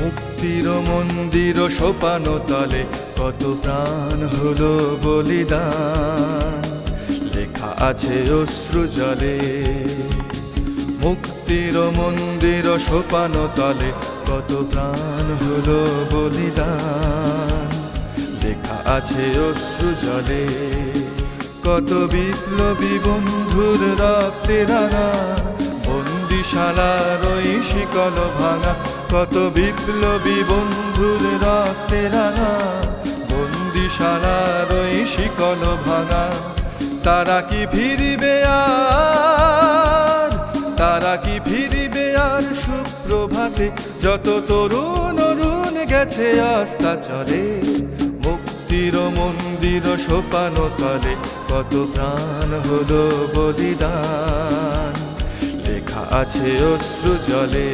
মুক্তির মন্দির সোপানো তলে কত প্রাণ হলো বলিদান, লেখা আছে অশ্রু জলে। মুক্তির মন্দির সোপানো তলে কত প্রাণ হলো বলিদান, লেখা আছে অশ্রু জলে। কত বিপ্লবী বন্ধুর রক্তে রাঙা বন্দিশালার ওই শিকল ভাঙা, কত বিপ্লবী বন্ধুর রক্তে রাঙা বন্দিশালার ওই শিকল ভাঙা। তারা কি ফিরিবে আর, তারা কি ফিরিবে আর সুপ্রভাতে, যত তরুণ অরুণ গেছে আস্থা চলে। মুক্তির মন্দির সোপানো তলে কত প্রাণ হলো বলিদান, লেখা আছে অশ্রু জলে।